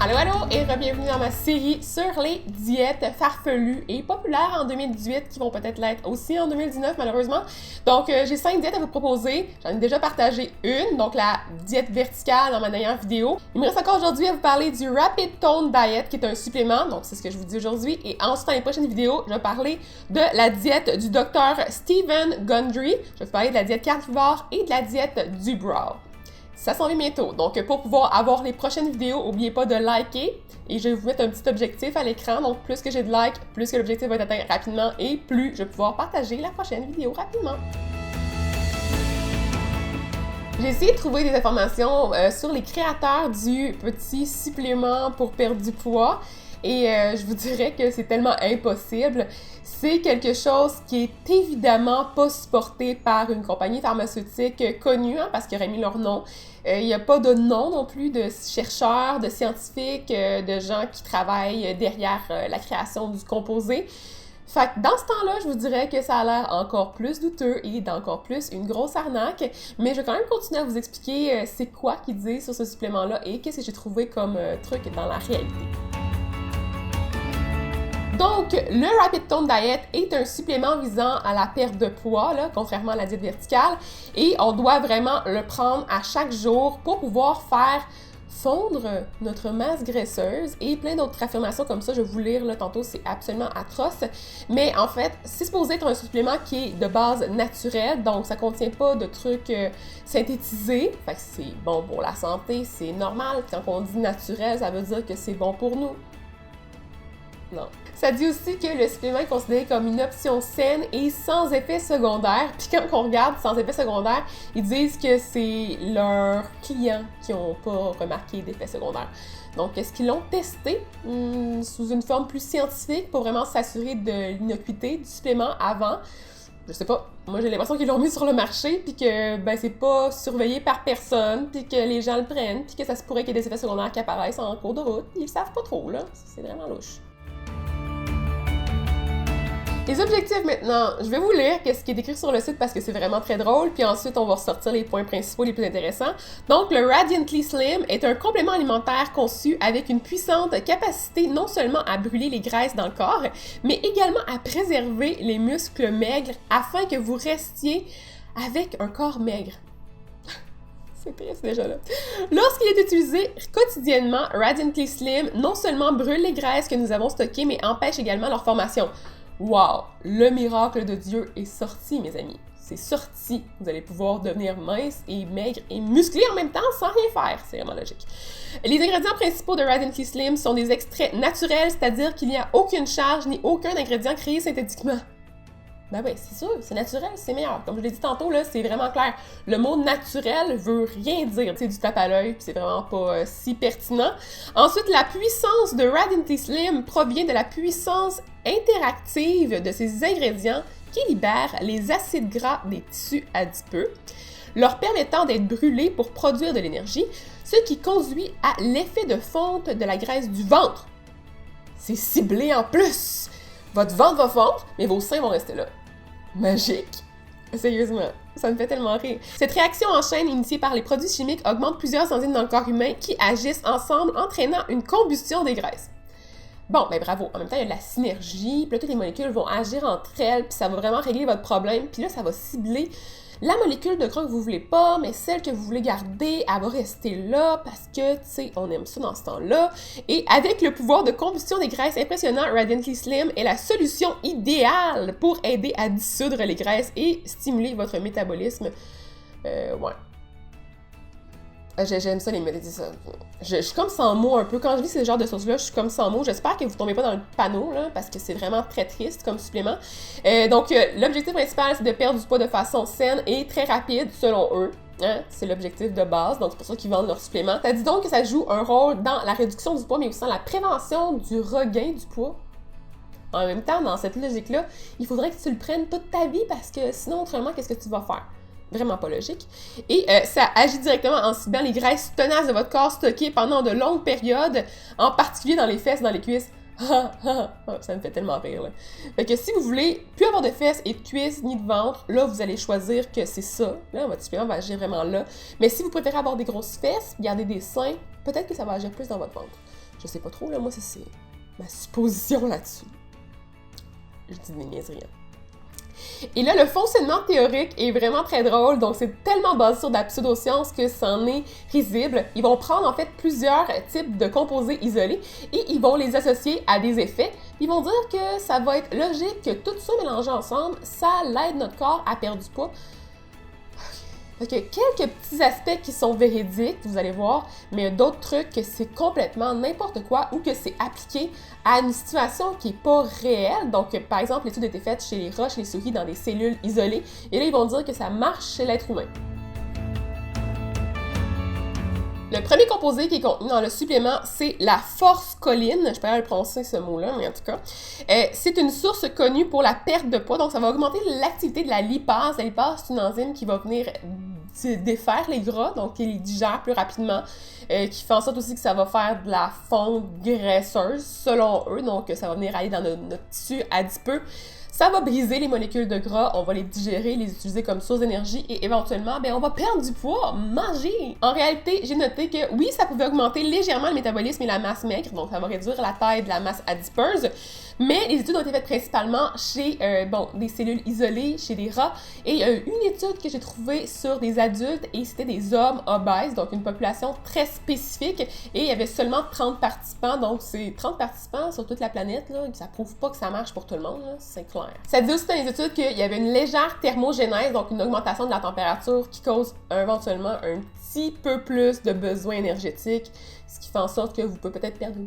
Allô, allô et bienvenue dans ma série sur les diètes farfelues et populaires en 2018 qui vont peut-être l'être aussi en 2019 malheureusement. Donc j'ai 5 diètes à vous proposer, j'en ai déjà partagé une, donc la diète verticale dans ma dernière vidéo. Il me reste encore aujourd'hui à vous parler du Rapid Tone Diet qui est un supplément, donc c'est ce que je vous dis aujourd'hui. Et ensuite dans les prochaines vidéos, je vais parler de la diète du docteur Stephen Gundry, je vais vous parler de la diète carnivore et de la diète du Brow. Ça s'en vient bientôt, donc pour pouvoir avoir les prochaines vidéos, n'oubliez pas de liker et je vais vous mettre un petit objectif à l'écran, donc plus que j'ai de likes, plus que l'objectif va être atteint rapidement et plus je vais pouvoir partager la prochaine vidéo rapidement. J'ai essayé de trouver des informations sur les créateurs du petit supplément pour perdre du poids et je vous dirais que c'est tellement impossible. C'est quelque chose qui est évidemment pas supporté par une compagnie pharmaceutique connue, hein, parce qu'ils auraient mis leur nom. Il n'y a pas de nom non plus de chercheurs, de scientifiques, de gens qui travaillent derrière la création du composé. Fait que dans ce temps-là, je vous dirais que ça a l'air encore plus douteux et d'encore plus une grosse arnaque, mais je vais quand même continuer à vous expliquer c'est quoi qu'ils disent sur ce supplément-là et qu'est-ce que j'ai trouvé comme truc dans la réalité. Donc, le Rapid Tone Diet est un supplément visant à la perte de poids, là, contrairement à la diète verticale, et on doit vraiment le prendre à chaque jour pour pouvoir faire fondre notre masse graisseuse et plein d'autres affirmations comme ça. Je vais vous lire là tantôt, c'est absolument atroce. Mais en fait, c'est supposé être un supplément qui est de base naturelle, donc ça contient pas de trucs synthétisés. Fait que c'est bon pour la santé, c'est normal. Quand on dit naturel, ça veut dire que c'est bon pour nous. Non. Ça dit aussi que le supplément est considéré comme une option saine et sans effet secondaire. Puis quand on regarde sans effet secondaire, ils disent que c'est leurs clients qui n'ont pas remarqué d'effet secondaire. Donc, est-ce qu'ils l'ont testé sous une forme plus scientifique pour vraiment s'assurer de l'innocuité du supplément avant? Je sais pas. Moi, j'ai l'impression qu'ils l'ont mis sur le marché, puis que ben c'est pas surveillé par personne, puis que les gens le prennent, puis que ça se pourrait qu'il y ait des effets secondaires qui apparaissent en cours de route. Ils savent pas trop, là. C'est vraiment louche. Les objectifs maintenant, je vais vous lire ce qui est écrit sur le site parce que c'est vraiment très drôle, puis ensuite on va ressortir les points principaux les plus intéressants. Donc le Radiantly Slim est un complément alimentaire conçu avec une puissante capacité non seulement à brûler les graisses dans le corps, mais également à préserver les muscles maigres afin que vous restiez avec un corps maigre. C'est triste déjà là. Lorsqu'il est utilisé quotidiennement, Radiantly Slim non seulement brûle les graisses que nous avons stockées, mais empêche également leur formation. Wow! Le miracle de Dieu est sorti, mes amis. C'est sorti. Vous allez pouvoir devenir mince et maigre et musclé en même temps sans rien faire. C'est vraiment logique. Les ingrédients principaux de Radiantly Slim sont des extraits naturels, c'est-à-dire qu'il n'y a aucune charge ni aucun ingrédient créé synthétiquement. Ben oui, c'est sûr, c'est naturel, c'est meilleur. Comme je l'ai dit tantôt, là, c'est vraiment clair. Le mot naturel veut rien dire. C'est du tape à l'œil, puis c'est vraiment pas si pertinent. Ensuite, la puissance de Radiantly Slim provient de la puissance interactive de ces ingrédients qui libèrent les acides gras des tissus adipeux, leur permettant d'être brûlés pour produire de l'énergie, ce qui conduit à l'effet de fonte de la graisse du ventre. C'est ciblé en plus! Votre ventre va fondre, mais vos seins vont rester là. Magique! Sérieusement, ça me fait tellement rire. Cette réaction en chaîne initiée par les produits chimiques augmente plusieurs enzymes dans le corps humain qui agissent ensemble, entraînant une combustion des graisses. Bon, ben bravo. En même temps, il y a de la synergie, puis là, toutes les molécules vont agir entre elles, puis ça va vraiment régler votre problème, puis là, ça va cibler la molécule de gras que vous voulez pas, mais celle que vous voulez garder, elle va rester là parce que, tu sais, on aime ça dans ce temps-là. Et avec le pouvoir de combustion des graisses impressionnant, Radiantly Slim est la solution idéale pour aider à dissoudre les graisses et stimuler votre métabolisme. Ouais. J'aime ça les méditations. Je suis comme sans mots un peu. Quand je lis ce genre de choses-là, je suis comme sans mots. J'espère que vous tombez pas dans le panneau, là, parce que c'est vraiment très triste comme supplément. Donc, l'objectif principal, c'est de perdre du poids de façon saine et très rapide, selon eux. Hein? C'est l'objectif de base, donc c'est pour ça qu'ils vendent leur supplément. Ça dit donc que ça joue un rôle dans la réduction du poids, mais aussi dans la prévention du regain du poids. En même temps, dans cette logique-là, il faudrait que tu le prennes toute ta vie, parce que sinon, autrement, qu'est-ce que tu vas faire? Vraiment pas logique. Et ça agit directement en ciblant les graisses tenaces de votre corps stockées pendant de longues périodes, en particulier dans les fesses et dans les cuisses. Ça me fait tellement rire, là. Fait que si vous voulez plus avoir de fesses et de cuisses ni de ventre, là, vous allez choisir que c'est ça. Là, votre supplément va agir vraiment là. Mais si vous préférez avoir des grosses fesses, garder des seins, peut-être que ça va agir plus dans votre ventre. Je sais pas trop, là, moi, c'est ma supposition là-dessus. Je dis des niaiseries. Et là, le fonctionnement théorique est vraiment très drôle, donc c'est tellement basé sur de la pseudoscience que c'en est risible. Ils vont prendre en fait plusieurs types de composés isolés et ils vont les associer à des effets. Ils vont dire que ça va être logique que tout ça mélangé ensemble, ça l'aide notre corps à perdre du poids. Fait que quelques petits aspects qui sont véridiques, vous allez voir, mais il y a d'autres trucs que c'est complètement n'importe quoi ou que c'est appliqué à une situation qui n'est pas réelle. Donc, par exemple, l'étude a été faite chez les rats, chez les souris, dans des cellules isolées, et là, ils vont dire que ça marche chez l'être humain. Le premier composé qui est contenu dans le supplément, c'est la forskolline. Je peux pas le prononcer ce mot-là, mais en tout cas. C'est une source connue pour la perte de poids, donc ça va augmenter l'activité de la lipase. La lipase, c'est une enzyme qui va venir défaire les gras, donc qui les digère plus rapidement, qui fait en sorte aussi que ça va faire de la fonte graisseuse, selon eux, donc ça va venir aller dans notre tissu adipeux. Ça va briser les molécules de gras, on va les digérer, les utiliser comme source d'énergie et éventuellement, on va perdre du poids, manger! En réalité, j'ai noté que oui, ça pouvait augmenter légèrement le métabolisme et la masse maigre, donc ça va réduire la taille de la masse adipeuse, mais les études ont été faites principalement chez des cellules isolées, chez des rats, et il y a eu une étude que j'ai trouvée sur des adultes et c'était des hommes obèses, donc une population très spécifique, et il y avait seulement 30 participants, donc c'est 30 participants sur toute la planète, là, ça prouve pas que ça marche pour tout le monde, là, c'est clair. Ça dit aussi dans les études qu'il y avait une légère thermogénèse, donc une augmentation de la température qui cause éventuellement un petit peu plus de besoins énergétiques, ce qui fait en sorte que vous pouvez peut-être perdre un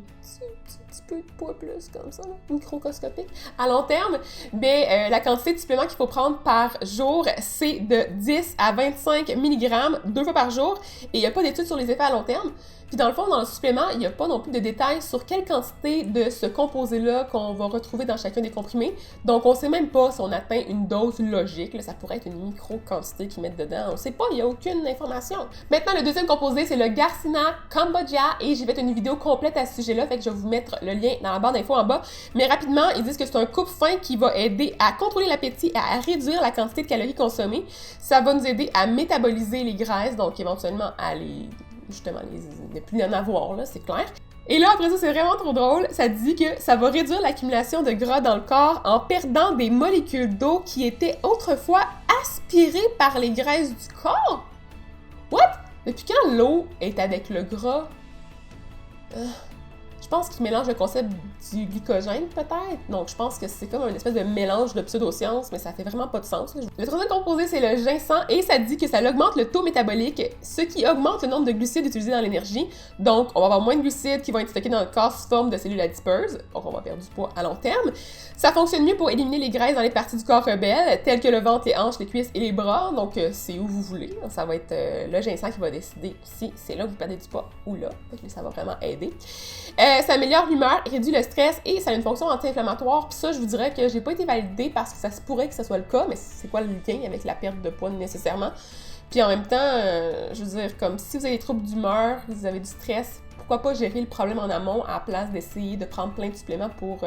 petit peu de poids plus, comme ça, là, microscopique. À long terme, la quantité de suppléments qu'il faut prendre par jour, c'est de 10 à 25 mg 2 fois par jour, et il n'y a pas d'études sur les effets à long terme. Puis dans le fond, dans le supplément, il n'y a pas non plus de détails sur quelle quantité de ce composé-là qu'on va retrouver dans chacun des comprimés. Donc on ne sait même pas si on atteint une dose logique. Là, ça pourrait être une micro-quantité qu'ils mettent dedans. On ne sait pas, il n'y a aucune information. Maintenant, le deuxième composé, c'est le Garcinia cambogia et j'ai fait une vidéo complète à ce sujet-là, fait que je vais vous mettre le lien dans la barre d'infos en bas. Mais rapidement, ils disent que c'est un coupe-faim qui va aider à contrôler l'appétit et à réduire la quantité de calories consommées. Ça va nous aider à métaboliser les graisses, donc éventuellement à ne plus en avoir, là, c'est clair. Et là, après ça, c'est vraiment trop drôle, ça dit que ça va réduire l'accumulation de gras dans le corps en perdant des molécules d'eau qui étaient autrefois aspirées par les graisses du corps? What? Depuis quand l'eau est avec le gras? Je pense qu'ils mélangent le concept du glycogène, peut-être. Donc, je pense que c'est comme une espèce de mélange de pseudosciences, mais ça fait vraiment pas de sens. Le troisième composé, c'est le ginseng, et ça dit que ça augmente le taux métabolique, ce qui augmente le nombre de glucides utilisés dans l'énergie. Donc, on va avoir moins de glucides qui vont être stockés dans le corps sous forme de cellules adipeuses. Donc, on va perdre du poids à long terme. Ça fonctionne mieux pour éliminer les graisses dans les parties du corps rebelles, telles que le ventre, les hanches, les cuisses et les bras. Donc, c'est où vous voulez. Ça va être le ginseng qui va décider si c'est là que vous perdez du poids ou là. Donc, ça va vraiment aider. Ça améliore l'humeur, réduit le stress et ça a une fonction anti-inflammatoire. Puis ça, je vous dirais que j'ai pas été validée parce que ça se pourrait que ce soit le cas, mais c'est quoi le lien avec la perte de poids nécessairement? Puis en même temps, je veux dire, comme si vous avez des troubles d'humeur, vous avez du stress, pourquoi pas gérer le problème en amont à la place d'essayer de prendre plein de suppléments pour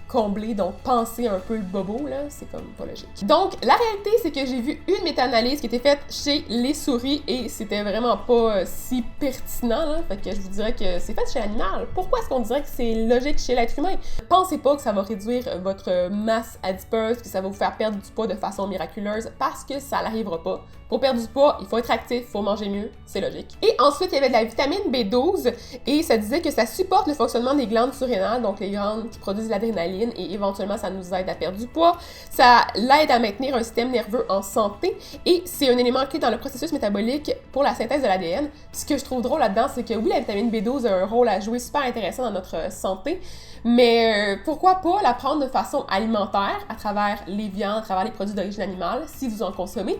combler, donc penser un peu le bobo, là, c'est comme pas logique. Donc, la réalité, c'est que j'ai vu une méta-analyse qui était faite chez les souris et c'était vraiment pas si pertinent, là, fait que je vous dirais que c'est fait chez l'animal. Pourquoi est-ce qu'on dirait que c'est logique chez l'être humain? Pensez pas que ça va réduire votre masse adipeuse, que ça va vous faire perdre du poids de façon miraculeuse, parce que ça n'arrivera pas. Pour perdre du poids, il faut être actif, il faut manger mieux, c'est logique. Et ensuite, il y avait de la vitamine B12 et ça disait que ça supporte le fonctionnement des glandes surrénales, donc les glandes qui produisent l'adrénaline et éventuellement ça nous aide à perdre du poids. Ça l'aide à maintenir un système nerveux en santé et c'est un élément clé dans le processus métabolique pour la synthèse de l'ADN. Ce que je trouve drôle là-dedans, c'est que oui, la vitamine B12 a un rôle à jouer super intéressant dans notre santé, mais pourquoi pas la prendre de façon alimentaire à travers les viandes, à travers les produits d'origine animale si vous en consommez.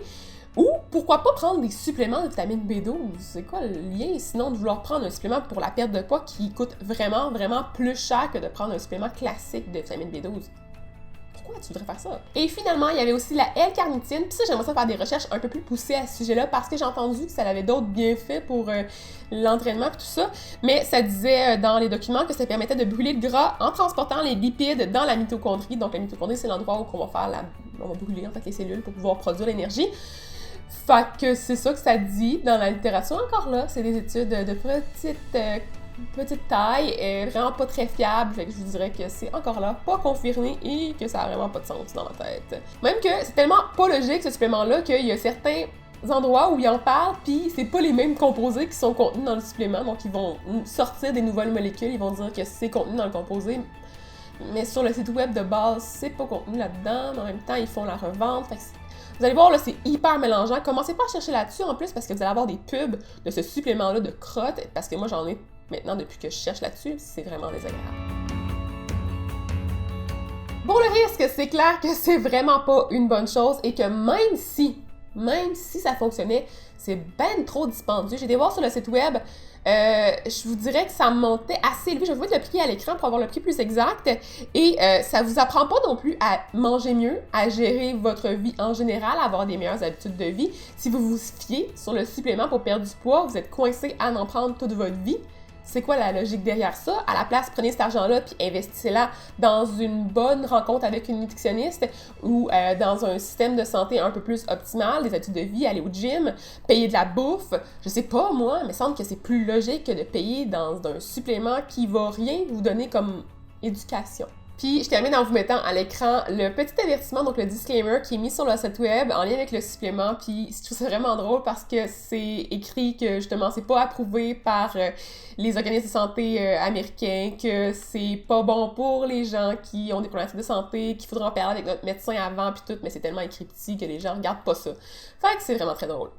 Ou pourquoi pas prendre des suppléments de vitamine B12? C'est quoi le lien sinon de vouloir prendre un supplément pour la perte de poids qui coûte vraiment, vraiment plus cher que de prendre un supplément classique de vitamine B12? Pourquoi tu voudrais faire ça? Et finalement, il y avait aussi la L-carnitine. Puis ça, j'aimerais ça faire des recherches un peu plus poussées à ce sujet-là parce que j'ai entendu que ça avait d'autres bienfaits pour l'entraînement et tout ça. Mais ça disait dans les documents que ça permettait de brûler le gras en transportant les lipides dans la mitochondrie. Donc la mitochondrie, c'est l'endroit où on va brûler en fait les cellules pour pouvoir produire l'énergie. Fait que c'est ça que ça dit dans la littérature. Encore là, c'est des études de petites petite taille, est vraiment pas très fiable, fait que je vous dirais que c'est encore là pas confirmé et que ça a vraiment pas de sens dans ma tête. Même que c'est tellement pas logique ce supplément-là qu'il y a certains endroits où ils en parlent, puis c'est pas les mêmes composés qui sont contenus dans le supplément, donc ils vont sortir des nouvelles molécules, ils vont dire que c'est contenu dans le composé, mais sur le site web de base, c'est pas contenu là-dedans, mais en même temps, ils font la revente, fait que vous allez voir, là, c'est hyper mélangeant. Commencez pas à chercher là-dessus en plus parce que vous allez avoir des pubs de ce supplément-là de crotte, parce que moi, j'en ai maintenant depuis que je cherche là-dessus, c'est vraiment désagréable. Pour le risque, c'est clair que c'est vraiment pas une bonne chose et que même si ça fonctionnait, c'est ben trop dispendieux. J'ai été voir sur le site web, je vous dirais que ça montait assez élevé. Je vais vous mettre le prix à l'écran pour avoir le prix plus exact. Et ça vous apprend pas non plus à manger mieux, à gérer votre vie en général, à avoir des meilleures habitudes de vie. Si vous vous fiez sur le supplément pour perdre du poids, vous êtes coincé à en prendre toute votre vie. C'est quoi la logique derrière ça? À la place, prenez cet argent-là puis investissez-la dans une bonne rencontre avec une nutritionniste ou dans un système de santé un peu plus optimal, des habitudes de vie, aller au gym, payer de la bouffe. Je sais pas, moi, mais il me semble que c'est plus logique que de payer dans un supplément qui va rien vous donner comme éducation. Puis je termine en vous mettant à l'écran le petit avertissement, donc le disclaimer qui est mis sur le site web en lien avec le supplément. Puis je trouve ça vraiment drôle parce que c'est écrit que justement c'est pas approuvé par les organismes de santé américains, que c'est pas bon pour les gens qui ont des problématiques de santé, qu'il faudra en parler avec notre médecin avant puis tout, mais c'est tellement écrit petit que les gens regardent pas ça. Fait que c'est vraiment très drôle.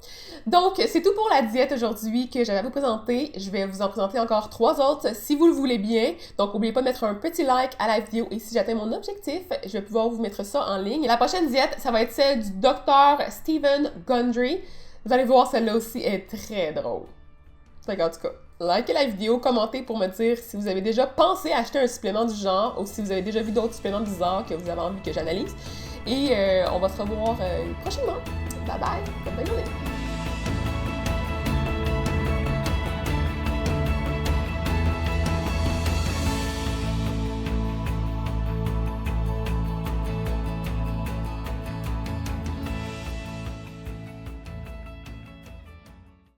Donc c'est tout pour la diète aujourd'hui que j'avais à vous présenter. Je vais vous en présenter encore 3 autres si vous le voulez bien. Donc n'oubliez pas de mettre un petit like à la vidéo et si j'atteins mon objectif, je vais pouvoir vous mettre ça en ligne. La prochaine diète, ça va être celle du Dr. Stephen Gundry. Vous allez voir, celle-là aussi est très drôle. Fait qu'en tout cas, likez la vidéo, commentez pour me dire si vous avez déjà pensé à acheter un supplément du genre ou si vous avez déjà vu d'autres suppléments bizarres que vous avez envie que j'analyse. Et on va se revoir prochainement. Bye bye, bonne journée!